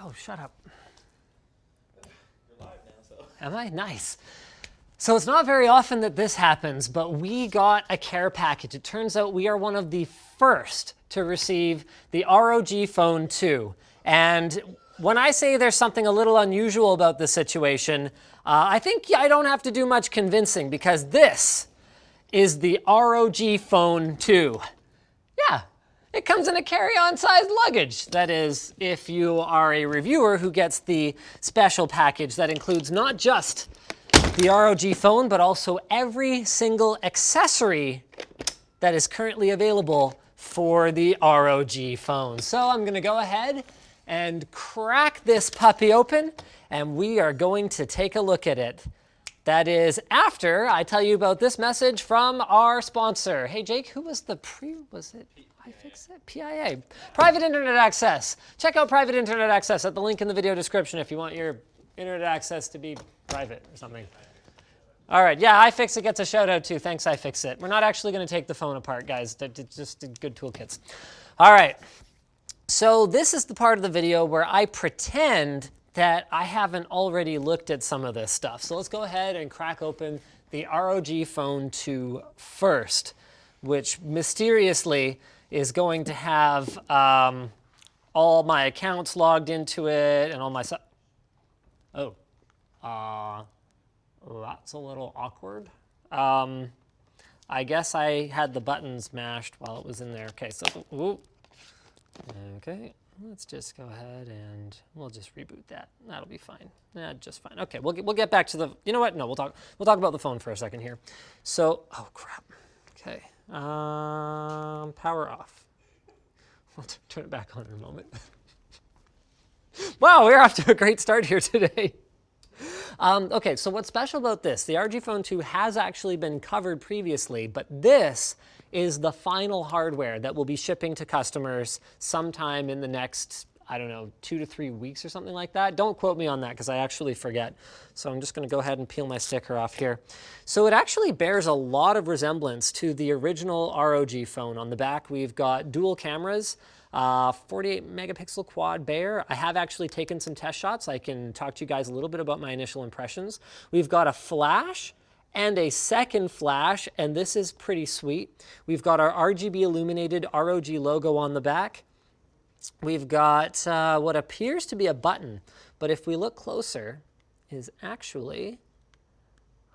Oh, shut up. You're live now, so. Am I? Nice. So it's not very often that this happens, but we got a care package. It turns out we are one of the first to receive the ROG Phone 2. And when I say there's something a little unusual about this situation, I think I don't have to do much convincing because this is the ROG Phone 2. Yeah, it comes in a carry-on size luggage. That is, if you are a reviewer who gets the special package that includes not just the ROG phone, but also every single accessory that is currently available for the ROG phone. So I'm gonna go ahead and crack this puppy open, and we are going to take a look at it. That is after I tell you about this message from our sponsor. Hey Jake, who was the was it iFixit? PIA, Private Internet Access. Check out Private Internet Access at the link in the video description if you want your internet access to be private or something. All right, yeah, iFixit gets a shout out too. Thanks, iFixit. We're not actually gonna take the phone apart, guys. They're just good toolkits. All right, so this is the part of the video where I pretend that I haven't already looked at some of this stuff. So let's go ahead and crack open the ROG Phone 2 first, which mysteriously is going to have all my accounts logged into it and all my stuff. Oh, that's a little awkward. I guess I had the buttons mashed while it was in there. Okay, so, ooh. Okay, let's just go ahead and we'll just reboot that. That'll be fine. Just fine. Okay, we'll get back to the, you know what? No, we'll talk about the phone for a second here. So, oh crap. Okay, power off. I'll turn it back on in a moment. Wow, we're off to a great start here today. Okay, so what's special about this? The ROG Phone 2 has actually been covered previously, but this is the final hardware that will be shipping to customers sometime in the next, I don't know, 2 to 3 weeks or something like that. Don't quote me on that because I actually forget. So I'm just going to go ahead and peel my sticker off here. So it actually bears a lot of resemblance to the original ROG phone. On the back, we've got dual cameras. 48 megapixel quad Bayer. I have actually taken some test shots. I can talk to you guys a little bit about my initial impressions. We've got a flash and a second flash, and this is pretty sweet. We've got our RGB illuminated ROG logo on the back. We've got what appears to be a button, but if we look closer, is actually,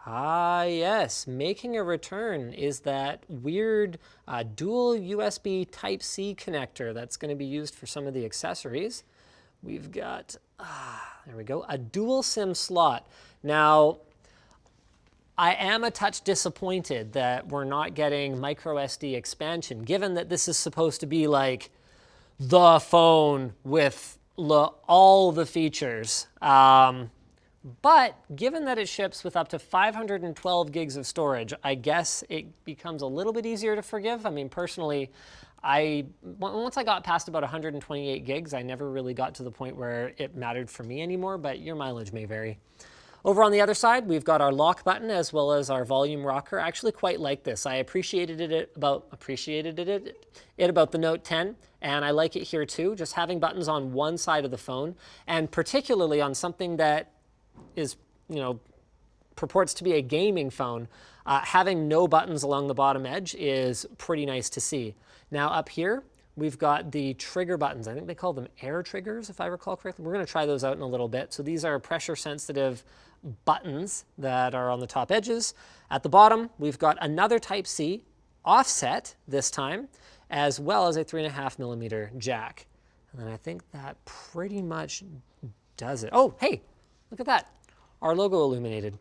yes, making a return is that weird dual USB Type-C connector that's going to be used for some of the accessories. We've got, there we go, a dual SIM slot. Now, I am a touch disappointed that we're not getting micro SD expansion, given that this is supposed to be like the phone with all the features. But given that it ships with up to 512 gigs of storage, I guess it becomes a little bit easier to forgive. I mean, personally, once I got past about 128 gigs, I never really got to the point where it mattered for me anymore, but your mileage may vary. Over on the other side, we've got our lock button as well as our volume rocker. I actually quite like this. I appreciated it about the Note 10, and I like it here too, just having buttons on one side of the phone, and particularly on something that is, purports to be a gaming phone, having no buttons along the bottom edge is pretty nice to see. Now up here, we've got the trigger buttons. I think they call them air triggers, if I recall correctly. We're gonna try those out in a little bit. So these are pressure sensitive buttons that are on the top edges. At the bottom, we've got another Type-C offset this time, as well as a 3.5 millimeter jack. And then I think that pretty much does it. Oh, hey, look at that, our logo illuminated.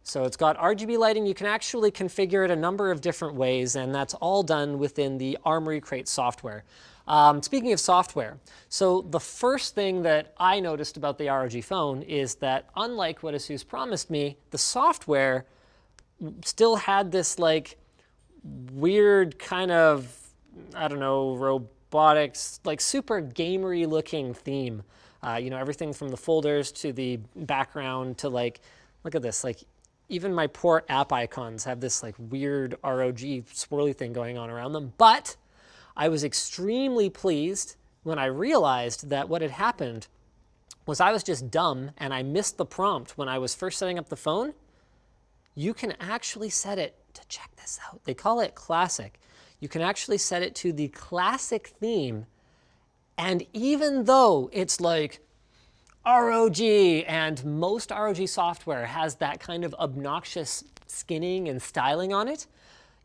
So it's got RGB lighting. You can actually configure it a number of different ways, and that's all done within the Armoury Crate software. Speaking of software, so the first thing that I noticed about the ROG phone is that unlike what ASUS promised me, the software still had this like weird kind of, I don't know, robotics, like super gamery looking theme. Everything from the folders to the background to like, look at this, like even my poor app icons have this like weird ROG swirly thing going on around them. But I was extremely pleased when I realized that what had happened was I was just dumb and I missed the prompt when I was first setting up the phone. You can actually set it to, check this out, they call it classic. You can actually set it to the classic theme, and even though it's like ROG, and most ROG software has that kind of obnoxious skinning and styling on it,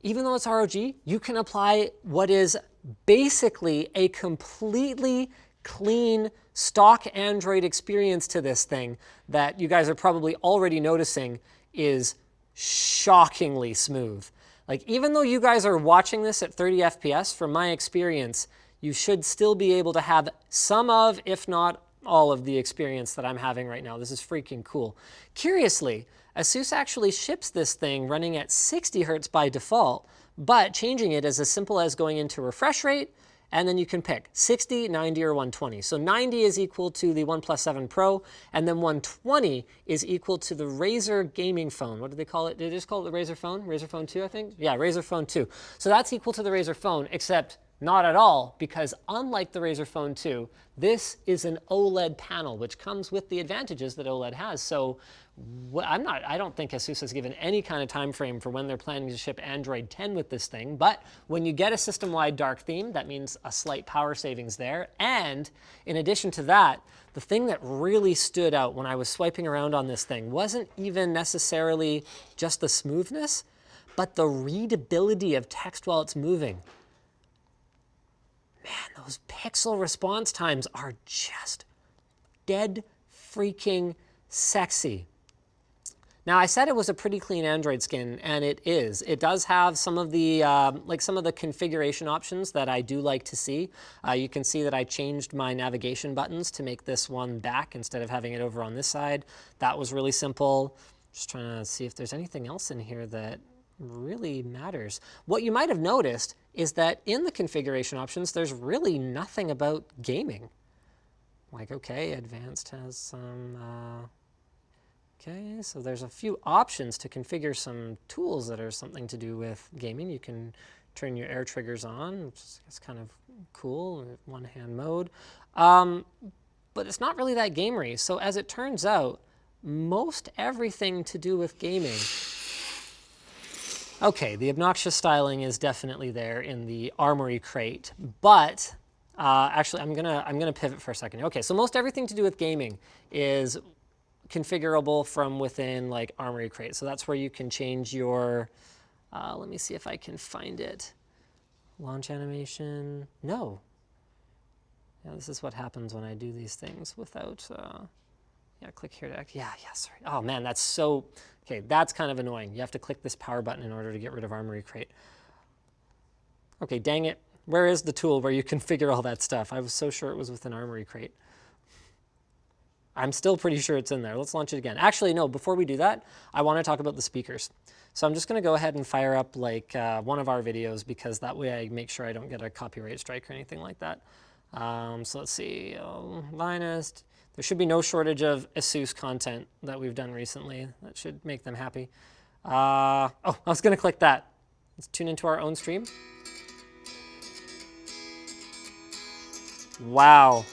even though it's ROG, you can apply what is basically a completely clean stock Android experience to this thing that you guys are probably already noticing is shockingly smooth. Like, even though you guys are watching this at 30 FPS, from my experience, you should still be able to have some of, if not all of, the experience that I'm having right now. This is freaking cool. Curiously, ASUS actually ships this thing running at 60 Hertz by default, but changing it is as simple as going into refresh rate, and then you can pick 60, 90, or 120. So 90 is equal to the OnePlus 7 Pro, and then 120 is equal to the Razer gaming phone. What did they call it? Did they just call it the Razer phone? Razer Phone 2, I think? Yeah, Razer Phone 2. So that's equal to the Razer phone, except not at all, because unlike the Razer Phone 2, this is an OLED panel, which comes with the advantages that OLED has. So I don't think ASUS has given any kind of time frame for when they're planning to ship Android 10 with this thing, but when you get a system-wide dark theme, that means a slight power savings there. And in addition to that, the thing that really stood out when I was swiping around on this thing wasn't even necessarily just the smoothness, but the readability of text while it's moving. Man, those pixel response times are just dead freaking sexy. Now, I said it was a pretty clean Android skin, and it is. It does have some of the configuration options that I do like to see. You can see that I changed my navigation buttons to make this one back instead of having it over on this side. That was really simple. Just trying to see if there's anything else in here that really matters. What you might have noticed is that in the configuration options, there's really nothing about gaming. Like, okay, advanced has some, okay, so there's a few options to configure some tools that are something to do with gaming. You can turn your air triggers on, which is kind of cool, one-hand mode. But it's not really that gamery. So as it turns out, most everything to do with gaming. Okay, the obnoxious styling is definitely there in the Armory crate, but actually I'm gonna pivot for a second. Okay, so most everything to do with gaming is configurable from within like Armory crate. So that's where you can change your, let me see if I can find it. Launch animation, no. Yeah, this is what happens when I do these things without, yeah, click here to act. Yeah, sorry. Oh man, that's so, okay, that's kind of annoying. You have to click this power button in order to get rid of Armory crate. Okay, dang it. Where is the tool where you configure all that stuff? I was so sure it was within Armory crate. I'm still pretty sure it's in there. Let's launch it again. Actually, no, before we do that, I want to talk about the speakers. So I'm just going to go ahead and fire up like one of our videos, because that way I make sure I don't get a copyright strike or anything like that. So let's see, Linus. There should be no shortage of ASUS content that we've done recently. That should make them happy. Oh, I was going to click that. Let's tune into our own stream. Wow.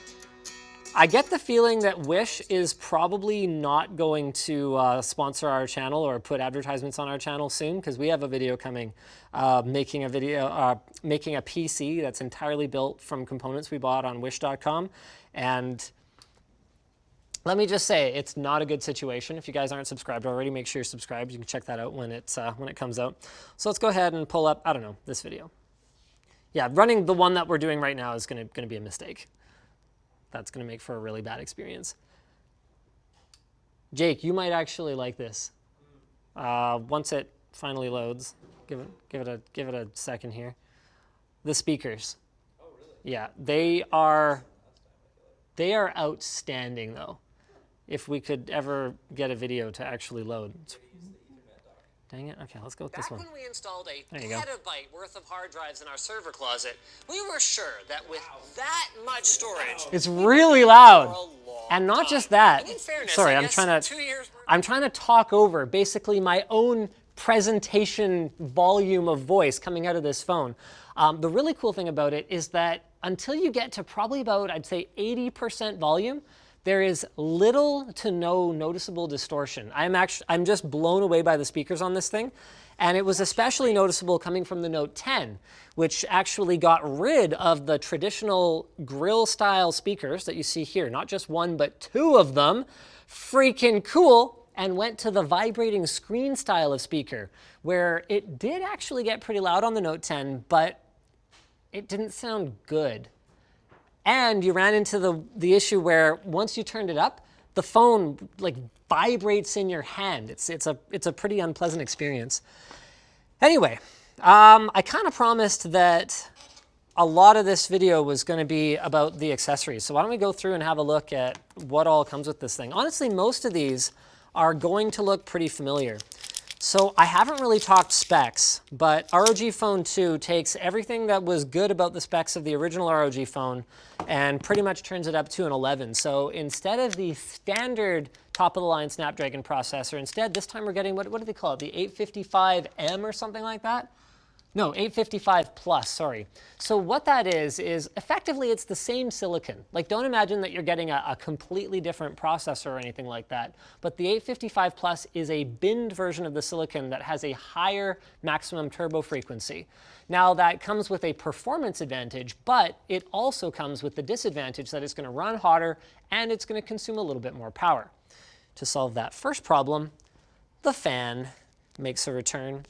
I get the feeling that Wish is probably not going to sponsor our channel or put advertisements on our channel soon, because we have a video coming making a PC that's entirely built from components we bought on wish.com. And let me just say, it's not a good situation. If you guys aren't subscribed already, make sure you're subscribed. You can check that out when it comes out. So let's go ahead and pull up, I don't know, this video. Yeah, running the one that we're doing right now is going to be a mistake. That's going to make for a really bad experience. Jake, you might actually like this. Once it finally loads, give it a second here. The speakers. Oh, really? Yeah, they are outstanding though. If we could ever get a video to actually load. Dang it. Okay, let's go with this one. Back when we installed a petabyte worth of hard drives in our server closet, we were sure that with that much storage, it's really loud. And not just that. Fairness, sorry, I'm trying to talk over basically my own presentation volume of voice coming out of this phone. The really cool thing about it is that until you get to probably about, I'd say 80% volume, there is little to no noticeable distortion. I'm just blown away by the speakers on this thing. And it was especially noticeable coming from the Note 10, which actually got rid of the traditional grill style speakers that you see here. Not just one, but two of them. Freaking cool. And went to the vibrating screen style of speaker, where it did actually get pretty loud on the Note 10, but it didn't sound good. And you ran into the issue where once you turned it up, the phone like vibrates in your hand. It's a pretty unpleasant experience. Anyway, I kind of promised that a lot of this video was going to be about the accessories. So why don't we go through and have a look at what all comes with this thing. Honestly, most of these are going to look pretty familiar. So I haven't really talked specs, but ROG Phone 2 takes everything that was good about the specs of the original ROG phone and pretty much turns it up to an 11. So instead of the standard top-of-the-line Snapdragon processor, instead this time we're getting, what do they call it, the 855M or something like that? No, 855 Plus, sorry. So what that is effectively it's the same silicon. Like, don't imagine that you're getting a completely different processor or anything like that. But the 855 Plus is a binned version of the silicon that has a higher maximum turbo frequency. Now, that comes with a performance advantage, but it also comes with the disadvantage that it's going to run hotter and it's going to consume a little bit more power. To solve that first problem, the fan makes a return.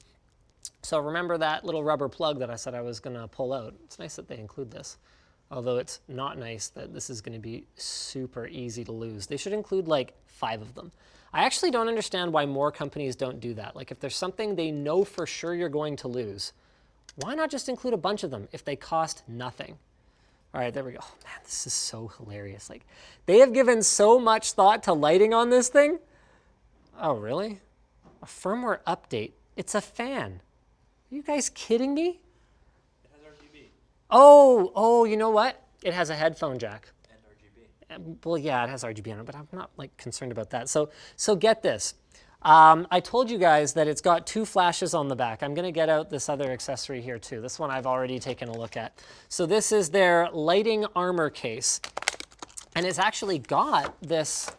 So remember that little rubber plug that I said I was going to pull out. It's nice that they include this, although it's not nice that this is going to be super easy to lose. They should include like 5 of them. I actually don't understand why more companies don't do that. Like if there's something they know for sure you're going to lose, why not just include a bunch of them if they cost nothing? All right, there we go. Oh, man, this is so hilarious. Like they have given so much thought to lighting on this thing. Oh, really? A firmware update. It's a fan. Are you guys kidding me? It has RGB. Oh, you know what? It has a headphone jack. And RGB. Well, yeah, it has RGB on it, but I'm not like concerned about that. So get this. I told you guys that it's got 2 flashes on the back. I'm going to get out this other accessory here too. This one I've already taken a look at. So this is their lighting armor case. And it's actually got this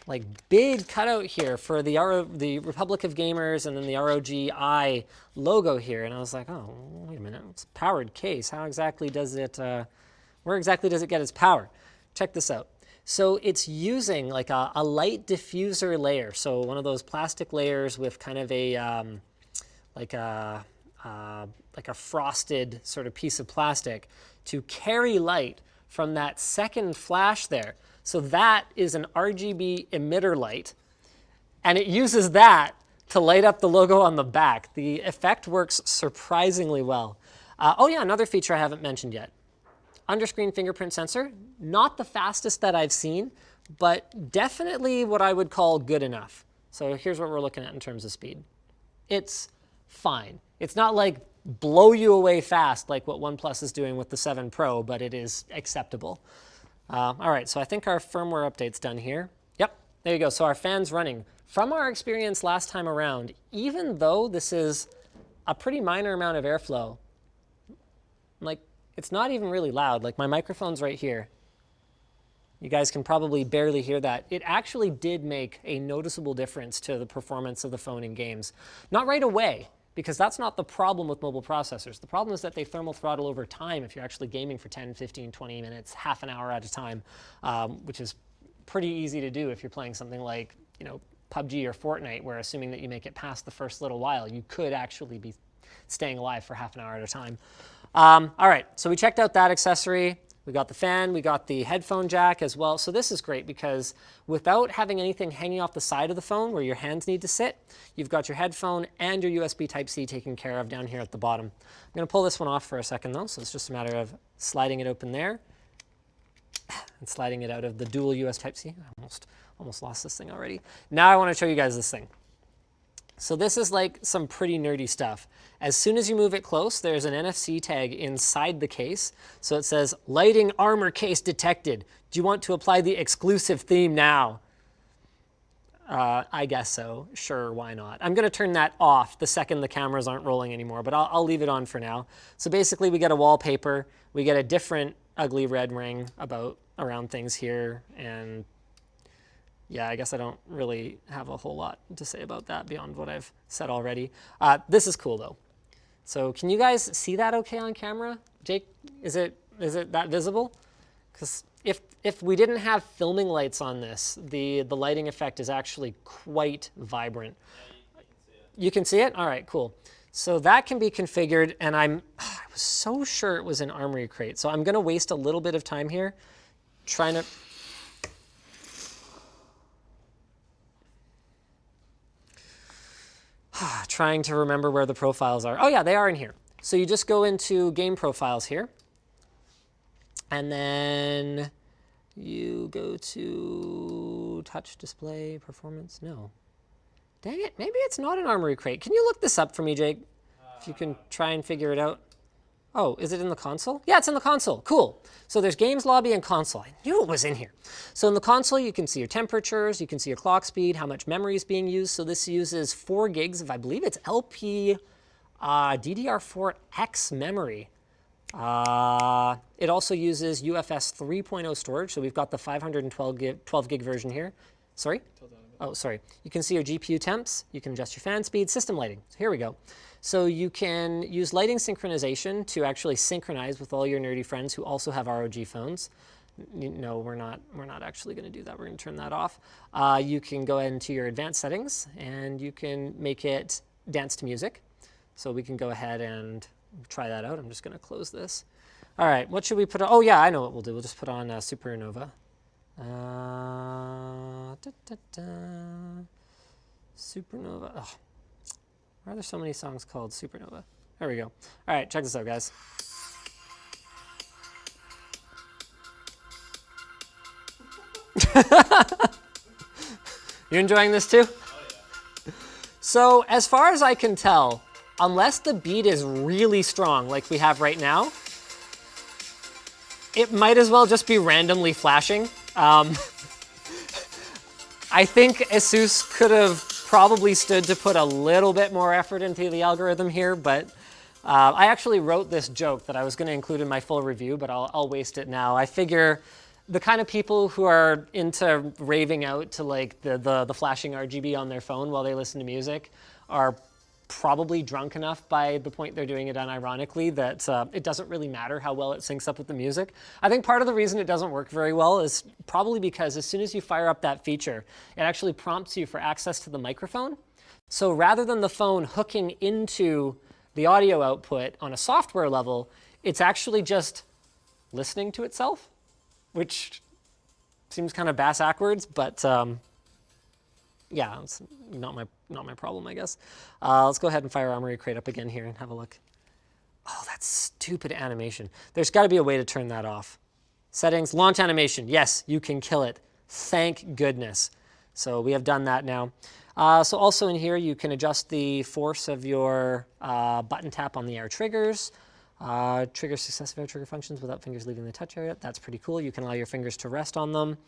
like big cutout here for the Republic of Gamers and then the ROG logo here. And I was like, oh, wait a minute, it's a powered case. How exactly does it, where exactly does it get its power? Check this out. So it's using like a light diffuser layer. So one of those plastic layers with kind of a, like a frosted sort of piece of plastic to carry light from that second flash there. So that is an RGB emitter light, and it uses that to light up the logo on the back. The effect works surprisingly well. Oh yeah, another feature I haven't mentioned yet. Under-screen fingerprint sensor, not the fastest that I've seen, but definitely what I would call good enough. So here's what we're looking at in terms of speed. It's fine. It's not like blow you away fast like what OnePlus is doing with the 7 Pro, but it is acceptable. All right, so I think our firmware update's done here. Yep, there you go. So our fan's running. From our experience last time around, even though this is a pretty minor amount of airflow, like it's not even really loud. Like my microphone's right here. You guys can probably barely hear that. It actually did make a noticeable difference to the performance of the phone in games. Not right away, because that's not the problem with mobile processors. The problem is that they thermal throttle over time if you're actually gaming for 10, 15, 20 minutes, half an hour at a time, which is pretty easy to do if you're playing something like, you know, PUBG or Fortnite, where assuming that you make it past the first little while, you could actually be staying alive for half an hour at a time. All right, so we checked out that accessory. We got the fan, we got the headphone jack as well. So this is great because without having anything hanging off the side of the phone where your hands need to sit, you've got your headphone and your USB Type-C taken care of down here at the bottom. I'm going to pull this one off for a second though, so it's just a matter of sliding it open there and sliding it out of the dual USB Type-C. I almost lost this thing already. Now I want to show you guys this thing. So this is like some pretty nerdy stuff. As soon as you move it close, there's an NFC tag inside the case. So it says, lighting armor case detected. Do you want to apply the exclusive theme now? I guess so. Sure, why not? I'm going to turn that off the second the cameras aren't rolling anymore, but I'll leave it on for now. So basically we get a wallpaper. We get a different ugly red ring around things here, and Yeah, I guess I don't really have a whole lot to say about that beyond what I've said already. This is cool though. So can you guys see that okay on camera? Jake, is it that visible? Because if we didn't have filming lights on this, the lighting effect is actually quite vibrant. Yeah, you can see it. You can see it? All right, cool. So that can be configured, and I was so sure it was in Armory Crate. So I'm going to waste a little bit of time here trying to... trying to remember where the profiles are. Oh yeah, they are in here. So you just go into game profiles here, and then you go to touch display performance. No. Dang it, maybe it's not an Armory Crate. Can you look this up for me, Jake? If you can try and figure it out. Oh, is it in the console? Yeah, it's in the console. Cool. So there's games, lobby, and console. I knew it was in here. So in the console, you can see your temperatures, you can see your clock speed, how much memory is being used. So this uses 4 gigs of, I believe it's LP DDR4X memory. It also uses UFS 3.0 storage. So we've got the 512 gig version here. Sorry? Oh, sorry. You can see your GPU temps. You can adjust your fan speed, system lighting. So here we go. So you can use lighting synchronization to actually synchronize with all your nerdy friends who also have ROG phones. No, we're not actually going to do that. We're going to turn that off. You can go into your advanced settings and you can make it dance to music. So we can go ahead and try that out. I'm just going to close this. All right, what should we put on? Oh yeah, I know what we'll do. We'll just put on Supernova. Supernova. Oh. Why are there so many songs called Supernova? There we go. All right, check this out, guys. You enjoying this too? Oh, yeah. So as far as I can tell, unless the beat is really strong like we have right now, it might as well just be randomly flashing. I think ASUS could have probably stood to put a little bit more effort into the algorithm here, but I actually wrote this joke that I was going to include in my full review, but I'll waste it now. I figure the kind of people who are into raving out to like the flashing RGB on their phone while they listen to music are probably drunk enough by the point they're doing it unironically that it doesn't really matter how well it syncs up with the music. I think part of the reason it doesn't work very well is probably because as soon as you fire up that feature, it actually prompts you for access to the microphone. So rather than the phone hooking into the audio output on a software level, it's actually just listening to itself, which seems kind of bass-ackwards, but yeah, it's not my problem, I guess. Let's go ahead and fire Armory Crate up again here and have a look. Oh, that stupid animation. There's got to be a way to turn that off. Settings, launch animation. Yes, you can kill it. Thank goodness. So we have done that now. So also in here, you can adjust the force of your button tap on the air triggers. Trigger successive air trigger functions without fingers leaving the touch area. That's pretty cool. You can allow your fingers to rest on them.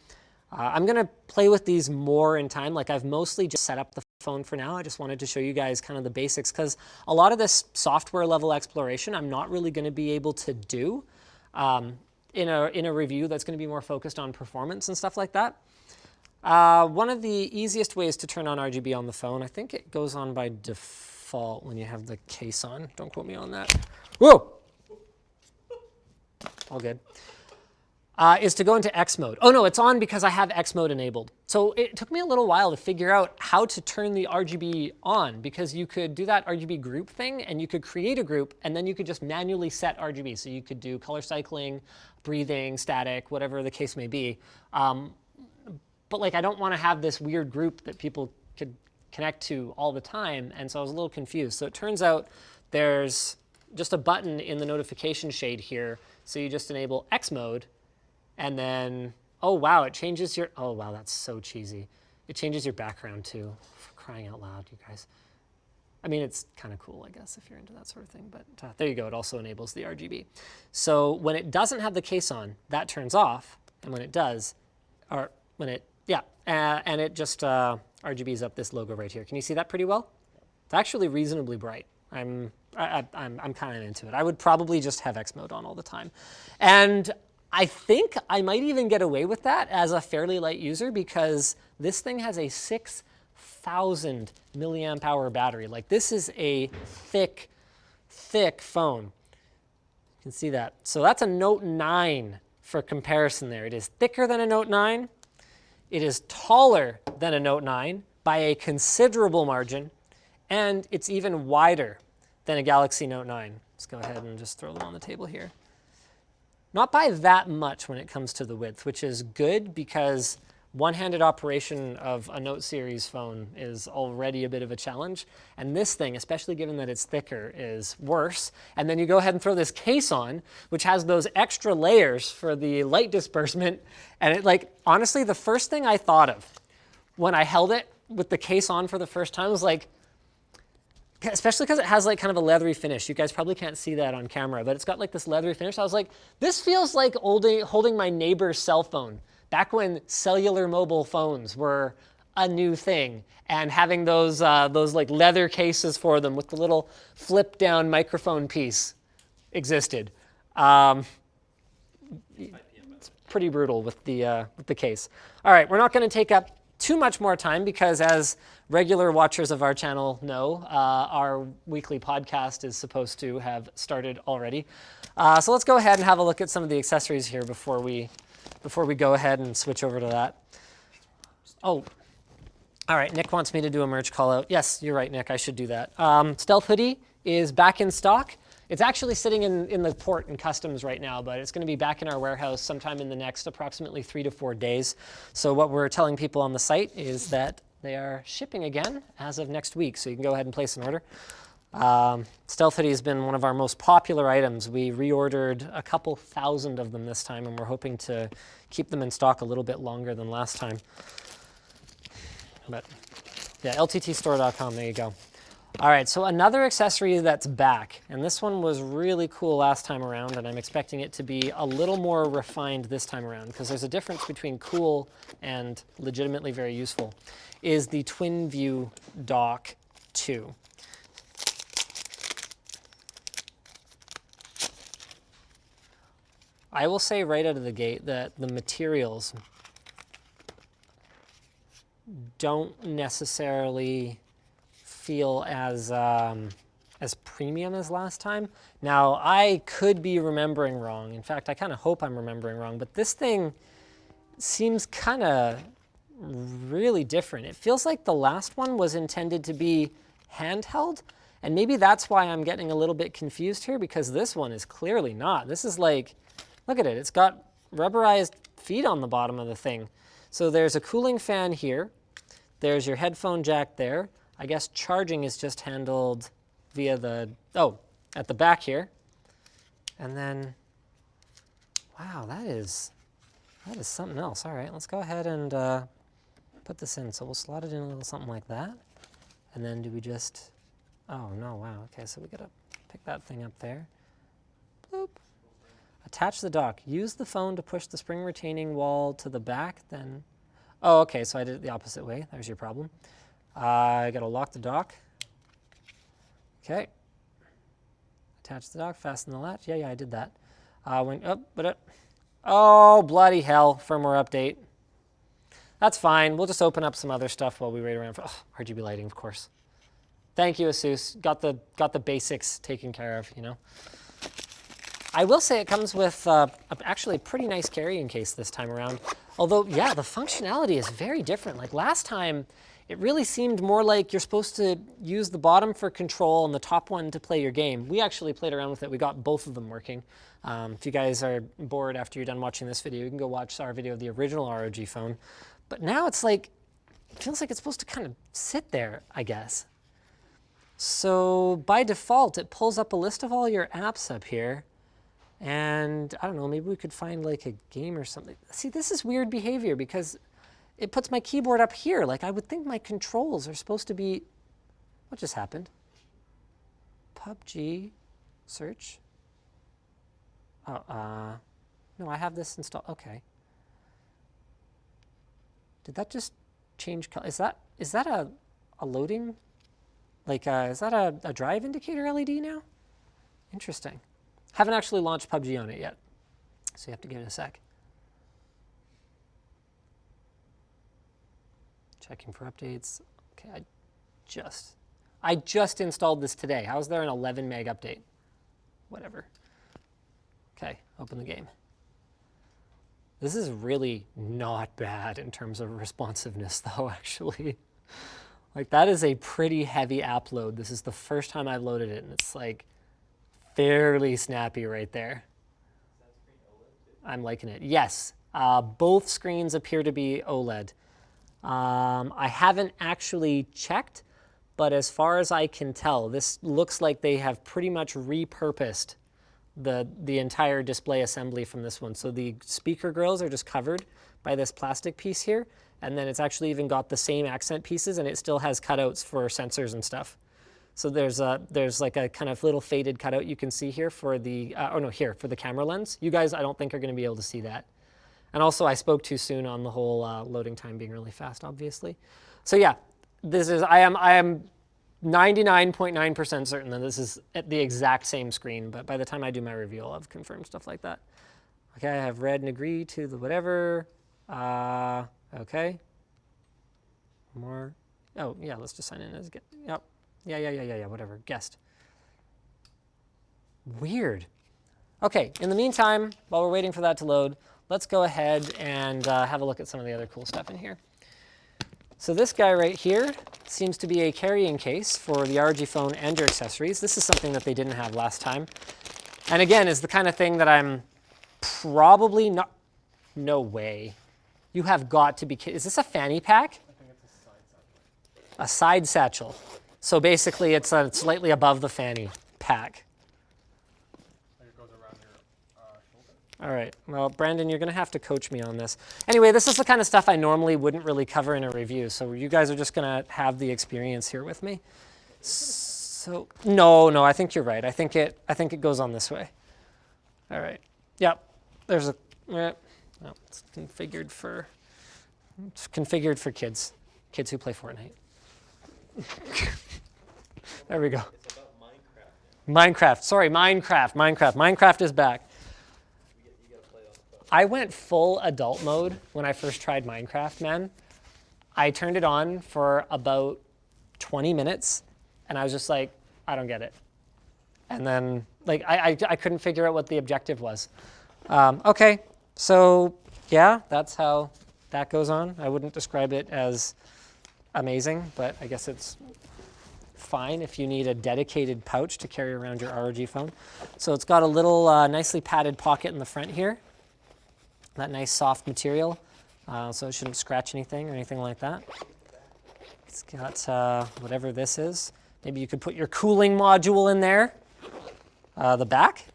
I'm going to play with these more in time. Like I've mostly just set up the phone for now. I just wanted to show you guys kind of the basics because a lot of this software level exploration I'm not really going to be able to do in a review that's going to be more focused on performance and stuff like that. One of the easiest ways to turn on RGB on the phone, I think it goes on by default when you have the case on. Don't quote me on that. Whoa! All good. Is to go into X mode. Oh no, it's on because I have X mode enabled. So it took me a little while to figure out how to turn the RGB on because you could do that RGB group thing and you could create a group and then you could just manually set RGB. So you could do color cycling, breathing, static, whatever the case may be. But like I don't want to have this weird group that people could connect to all the time, and so I was a little confused. So it turns out there's just a button in the notification shade here. So you just enable X mode. And then, oh wow, it changes your, oh wow, that's so cheesy. It changes your background too, for crying out loud, you guys. I mean, it's kind of cool, I guess, if you're into that sort of thing, but there you go, it also enables the RGB. So when it doesn't have the case on, that turns off, and when it does, or when it, yeah, and it just RGBs up this logo right here. Can you see that pretty well? It's actually reasonably bright. I'm kind of into it. I would probably just have X mode on all the time. And I think I might even get away with that as a fairly light user because this thing has a 6,000 milliamp hour battery. Like this is a thick, thick phone. You can see that. So that's a Note 9 for comparison there. It is thicker than a Note 9. It is taller than a Note 9 by a considerable margin, and it's even wider than a Galaxy Note 9. Let's go ahead and just throw them on the table here. Not by that much when it comes to the width, which is good because one-handed operation of a Note series phone is already a bit of a challenge. And this thing, especially given that it's thicker, is worse. And then you go ahead and throw this case on, which has those extra layers for the light disbursement. And it, like, honestly, the first thing I thought of when I held it with the case on for the first time was like, especially because it has like kind of a leathery finish. You guys probably can't see that on camera, but it's got like this leathery finish. I was like, this feels like holding my neighbor's cell phone back when cellular mobile phones were a new thing, and having those like leather cases for them with the little flip down microphone piece existed. It's pretty brutal with the case. All right, we're not going to take up too much more time because, as regular watchers of our channel know, our weekly podcast is supposed to have started already. So let's go ahead and have a look at some of the accessories here before we go ahead and switch over to that. Oh, all right. Nick wants me to do a merch call out. Yes, you're right, Nick. I should do that. Stealth Hoodie is back in stock. It's actually sitting in the port in customs right now, but it's going to be back in our warehouse sometime in the next approximately 3 to 4 days. So what we're telling people on the site is that they are shipping again as of next week, so you can go ahead and place an order. Stealth Hoodie has been one of our most popular items. We reordered a couple thousand of them this time, and we're hoping to keep them in stock a little bit longer than last time. But yeah, lttstore.com, there you go. All right, so another accessory that's back, and this one was really cool last time around, and I'm expecting it to be a little more refined this time around, because there's a difference between cool and legitimately very useful, is the Twin View Dock 2. I will say right out of the gate that the materials don't necessarily feel as premium as last time. Now, I could be remembering wrong. In fact, I kind of hope I'm remembering wrong, but this thing seems kind of really different. It feels like the last one was intended to be handheld, and maybe that's why I'm getting a little bit confused here, because this one is clearly not. This is like, look at it. It's got rubberized feet on the bottom of the thing. So there's a cooling fan here. There's your headphone jack there. I guess charging is just handled via at the back here. And then, wow, that is something else. All right, let's go ahead and put this in. So we'll slot it in a little something like that. And then do we just, oh no, wow. Okay, so we gotta pick that thing up there. Bloop. Attach the dock. Use the phone to push the spring retaining wall to the back, then, oh, okay, so I did it the opposite way. There's your problem. I gotta lock the dock. Okay. Attach the dock, fasten the latch. Yeah, I did that. Oh, bloody hell, firmware update. That's fine. We'll just open up some other stuff while we wait around for RGB lighting, of course. Thank you, ASUS. Got the basics taken care of, you know. I will say it comes with actually a pretty nice carrying case this time around. Although, yeah, the functionality is very different. Like last time, it really seemed more like you're supposed to use the bottom for control and the top one to play your game. We actually played around with it. We got both of them working. If you guys are bored after you're done watching this video, you can go watch our video of the original ROG phone. But now it's like, it feels like it's supposed to kind of sit there, I guess. So by default, it pulls up a list of all your apps up here. And I don't know, maybe we could find like a game or something. See, this is weird behavior because it puts my keyboard up here. Like I would think my controls are supposed to be, what just happened? PUBG, search. Oh, no, I have this installed, okay. Did that just change color? Is that a loading? Like, is that a drive indicator LED now? Interesting. Haven't actually launched PUBG on it yet. So you have to give it a sec. Checking for updates. Okay, I just installed this today. How is there an 11 meg update? Whatever. Okay, open the game. This is really not bad in terms of responsiveness though, actually. Like that is a pretty heavy app load. This is the first time I've loaded it and it's like fairly snappy right there. I'm liking it. Yes, both screens appear to be OLED. I haven't actually checked, but as far as I can tell, this looks like they have pretty much repurposed the entire display assembly from this one. So the speaker grills are just covered by this plastic piece here, and then it's actually even got the same accent pieces, and it still has cutouts for sensors and stuff. So there's like a kind of little faded cutout you can see here for the, here for the camera lens. You guys, I don't think are going to be able to see that. And also I spoke too soon on the whole loading time being really fast, obviously. So yeah, I am 99.9% certain that this is at the exact same screen, but by the time I do my review, I'll have confirmed stuff like that. Okay, I have read and agreed to the whatever. Okay. More. Oh, yeah, let's just sign in as guest. Yep. Yeah, whatever. Guest. Weird. Okay, in the meantime, while we're waiting for that to load, let's go ahead and have a look at some of the other cool stuff in here. So this guy right here seems to be a carrying case for the ROG phone and your accessories. This is something that they didn't have last time. And again, is the kind of thing that I'm probably not, no way. You have got to be kidding. Is this a fanny pack? I think it's a side satchel. A side satchel. So basically it's slightly above the fanny pack. Like it goes around your shoulder. All right, well, Brandon, you're gonna have to coach me on this. Anyway, this is the kind of stuff I normally wouldn't really cover in a review, so you guys are just gonna have the experience here with me. So, no, I think you're right. I think it goes on this way. All right, yep, there's a, no, it's configured for kids who play Fortnite. There we go. It's about Minecraft. Minecraft, sorry, Minecraft is back. You gotta play it on the phone. I went full adult mode when I first tried Minecraft, man. I turned it on for about 20 minutes, and I was just like, I don't get it. And then, like, I couldn't figure out what the objective was. Okay, so yeah, that's how that goes on. I wouldn't describe it as amazing, but I guess it's fine if you need a dedicated pouch to carry around your ROG phone. So it's got a little nicely padded pocket in the front here. That nice soft material, so it shouldn't scratch anything or anything like that. It's got whatever this is. Maybe you could put your cooling module in there. The back?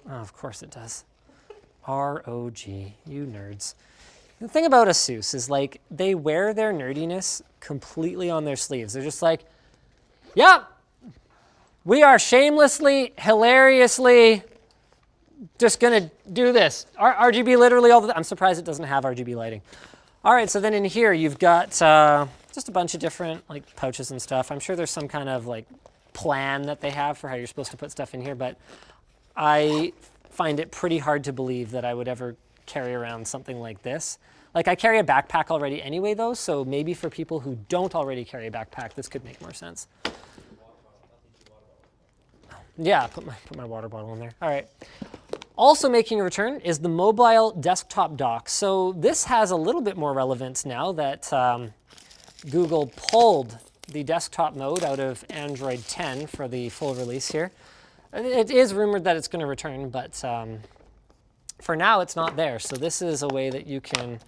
Oh, of course it does. ROG, you nerds. The thing about ASUS is like they wear their nerdiness completely on their sleeves. They're just like, yep, we are shamelessly, hilariously just gonna do this. RGB literally all the time. I'm surprised it doesn't have RGB lighting. All right, so then in here you've got just a bunch of different like pouches and stuff. I'm sure there's some kind of like plan that they have for how you're supposed to put stuff in here, but I find it pretty hard to believe that I would ever carry around something like this. Like I carry a backpack already anyway though, so maybe for people who don't already carry a backpack, this could make more sense. Yeah, put my water bottle in there. All right. Also making a return is the mobile desktop dock. So this has a little bit more relevance now that Google pulled the desktop mode out of Android 10 for the full release here. It is rumored that it's going to return, but for now it's not there. So this is a way that you can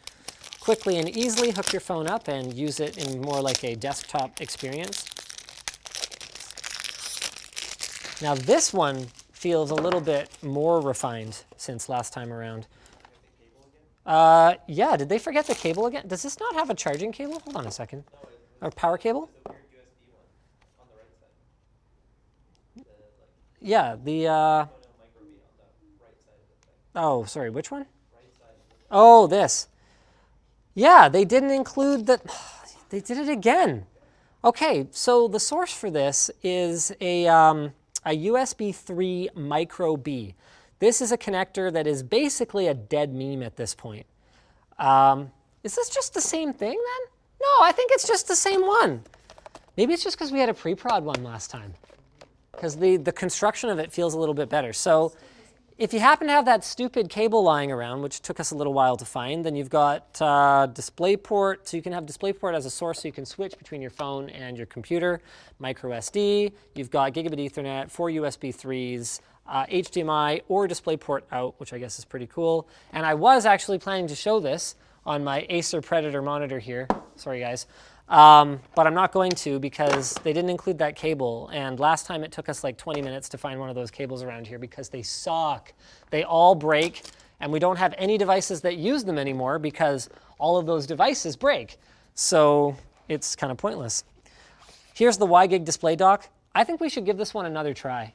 quickly and easily hook your phone up and use it in more like a desktop experience. Now this one feels a little bit more refined since last time around. Yeah, did they forget the cable again? Does this not have a charging cable? Hold on a second. Or power cable? There's a weird USB one on the right side. Yeah, the, Micro B on the right side of the thing. oh, sorry, which one? Right side of the thing. Oh, this. Yeah, they didn't include the, they did it again. Okay, so the source for this is a USB 3 Micro B. This is a connector that is basically a dead meme at this point. Is this just the same thing then? No, I think it's just the same one. Maybe it's just because we had a pre-prod one last time, because the construction of it feels a little bit better. So if you happen to have that stupid cable lying around, which took us a little while to find, then you've got DisplayPort. So you can have DisplayPort as a source so you can switch between your phone and your computer. Micro SD. You've got gigabit Ethernet, 4 USB 3s, HDMI, or DisplayPort out, which I guess is pretty cool. And I was actually planning to show this on my Acer Predator monitor here. Sorry, guys. But I'm not going to because they didn't include that cable. And last time it took us like 20 minutes to find one of those cables around here because they suck. They all break, and we don't have any devices that use them anymore because all of those devices break. So it's kind of pointless. Here's the WiGig display dock. I think we should give this one another try.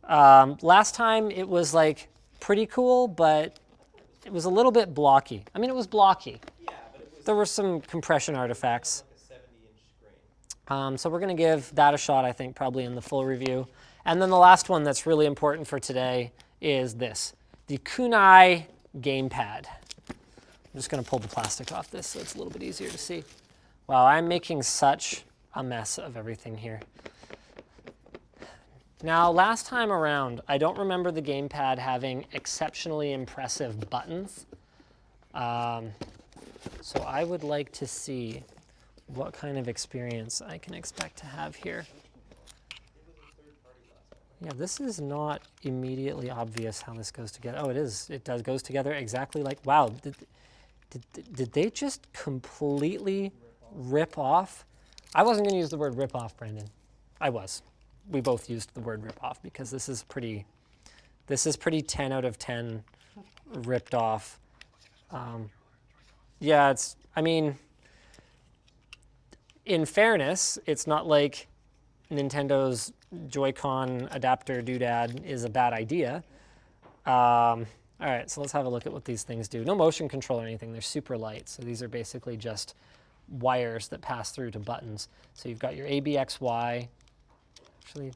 Last time it was like pretty cool, but it was a little bit blocky. I mean, it was blocky. Yeah, but it was There were some compression artifacts. like a 70-inch screen. So we're going to give that a shot, I think, probably in the full review. And then the last one that's really important for today is this, the Kunai gamepad. I'm just going to pull the plastic off this so it's a little bit easier to see. Wow, I'm making such a mess of everything here. Now, last time around, I don't remember the gamepad having exceptionally impressive buttons. So I would like to see what kind of experience I can expect to have here. Yeah, this is not immediately obvious how this goes together. Oh, it is. It goes together exactly like, wow, did they just completely rip off? I wasn't going to use the word rip off, Brandon. I was. We both used the word rip off because this is pretty 10 out of 10 ripped off. Yeah, I mean, in fairness, it's not like Nintendo's Joy-Con adapter doodad is a bad idea. All right, so let's have a look at what these things do. No motion control or anything. They're super light. So these are basically just wires that pass through to buttons. So you've got your ABXY. Actually,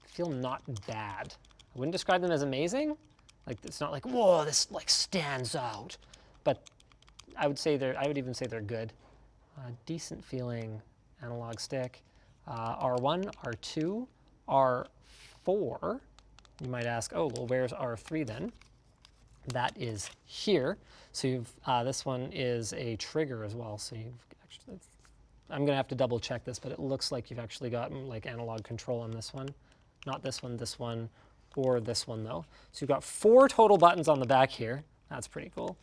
feel not bad. I wouldn't describe them as amazing. Like, it's not like, whoa, this like stands out. But I would even say they're good. Decent feeling analog stick. R1, R2, R4. You might ask, oh, well, where's R3 then? That is here. So you've, this one is a trigger as well. So you've actually, I'm going to have to double check this, but it looks like you've actually gotten like analog control on this one. Not this one, or this one though. So you've got 4 total buttons on the back here. That's pretty cool.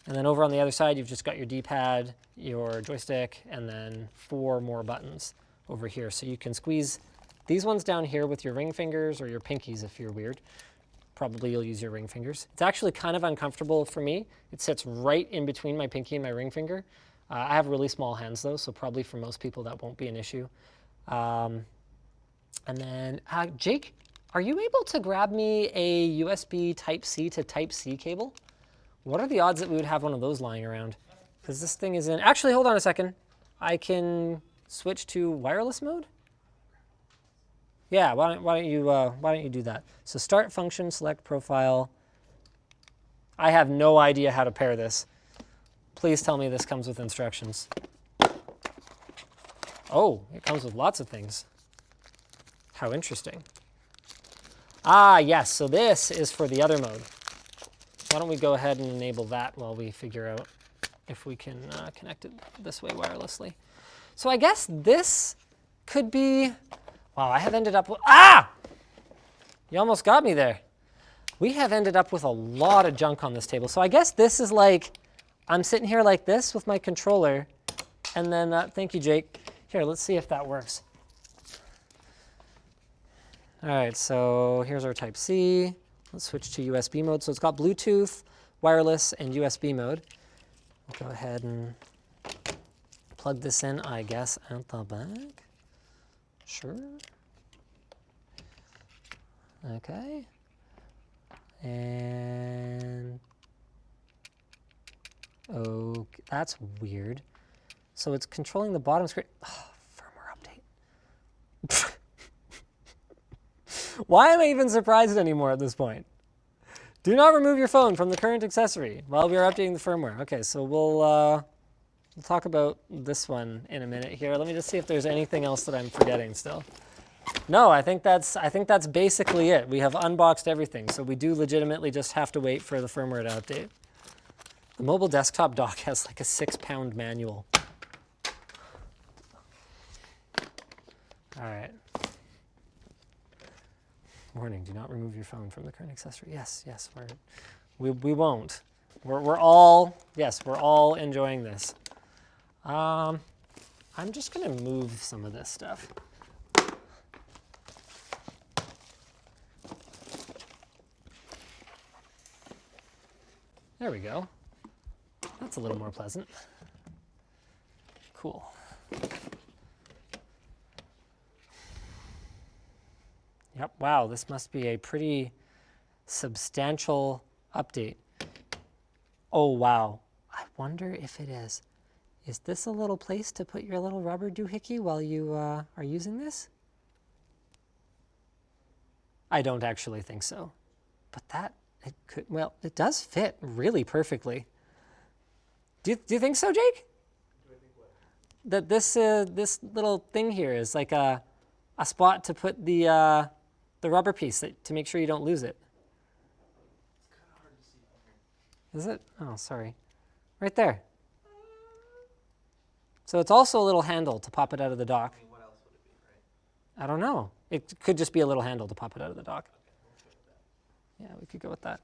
And then over on the other side, you've just got your D-pad, your joystick, and then 4 more buttons over here. So you can squeeze these ones down here with your ring fingers or your pinkies if you're weird. Probably you'll use your ring fingers. It's actually kind of uncomfortable for me. It sits right in between my pinky and my ring finger. I have really small hands though, so probably for most people that won't be an issue. And then, Jake, are you able to grab me a USB Type-C to Type-C cable? What are the odds that we would have one of those lying around? Because this thing is in, actually, hold on a second. I can switch to wireless mode? Yeah, why don't you do that? So start function, select profile. I have no idea how to pair this. Please tell me this comes with instructions. Oh, it comes with lots of things. How interesting. Ah, yes, so this is for the other mode. Why don't we go ahead and enable that while we figure out if we can connect it this way wirelessly. So I guess this could be, wow, I have ended up with, you almost got me there. We have ended up with a lot of junk on this table. So I guess this is like, I'm sitting here like this with my controller, and then, thank you, Jake. Here, let's see if that works. All right, so here's our Type-C. Let's switch to USB mode. So it's got Bluetooth, wireless, and USB mode. We'll go ahead and plug this in, I guess, at the back. Sure. Okay. And, oh, that's weird. So it's controlling the bottom screen. Oh, firmware update. Why am I even surprised anymore at this point? Do not remove your phone from the current accessory while we are updating the firmware. Okay, so we'll talk about this one in a minute here. Let me just see if there's anything else that I'm forgetting still. No, I think that's basically it. We have unboxed everything, so we do legitimately just have to wait for the firmware to update. The mobile desktop dock has like a 6-pound manual. All right. Warning, do not remove your phone from the current accessory. Yes, we won't. We're all enjoying this. I'm just gonna move some of this stuff. There we go. That's a little more pleasant. Cool. Yep, wow, this must be a pretty substantial update. Oh, wow. I wonder if it is. Is this a little place to put your little rubber doohickey while you are using this? I don't actually think so. But it could, well, it does fit really perfectly. Do you think so, Jake? Do I think what? That this little thing here is like a spot to put the rubber piece to make sure you don't lose it. It's kind of hard to see from here. Is it? Oh, sorry. Right there. So it's also a little handle to pop it out of the dock. I mean, what else would it be, right? I don't know. It could just be a little handle to pop it out of the dock. Okay, we'll go with that. Yeah, we could go with that.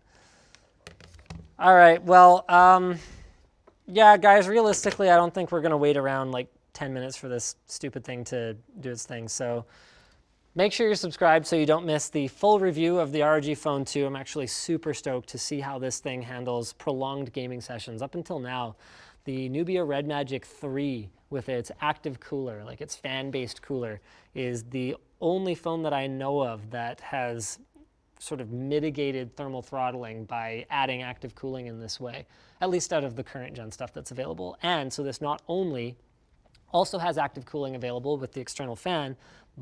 All right, well, yeah, guys, realistically, I don't think we're going to wait around like 10 minutes for this stupid thing to do its thing. So make sure you're subscribed so you don't miss the full review of the ROG Phone 2. I'm actually super stoked to see how this thing handles prolonged gaming sessions. Up until now, the Nubia Red Magic 3 with its active cooler, like its fan-based cooler, is the only phone that I know of that has sort of mitigated thermal throttling by adding active cooling in this way, at least out of the current gen stuff that's available. And so this not only also has active cooling available with the external fan,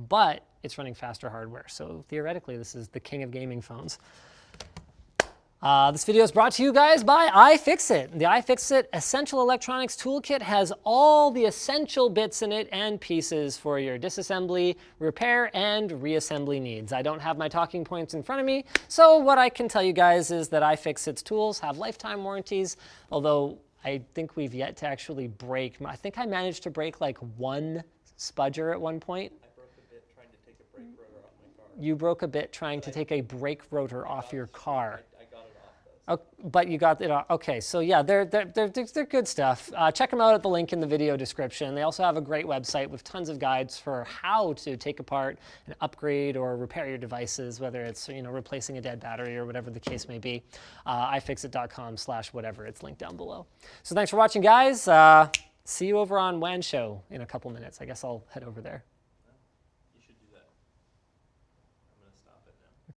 but it's running faster hardware. So theoretically, this is the king of gaming phones. This video is brought to you guys by iFixit. The iFixit Essential Electronics Toolkit has all the essential bits in it and pieces for your disassembly, repair, and reassembly needs. I don't have my talking points in front of me, so what I can tell you guys is that iFixit's tools have lifetime warranties, although I think we've yet to actually break. I think I managed to break like one spudger at one point. I broke a bit trying to take a brake rotor off my car. You broke a bit trying to take a brake rotor off your car. I got it off, though. Oh, but you got it. Okay, so yeah, they're good stuff. Check them out at the link in the video description. They also have a great website with tons of guides for how to take apart and upgrade or repair your devices, whether it's replacing a dead battery or whatever the case may be. ifixit.com/whatever. It's linked down below. So thanks for watching, guys. See you over on WAN Show in a couple minutes. I guess I'll head over there.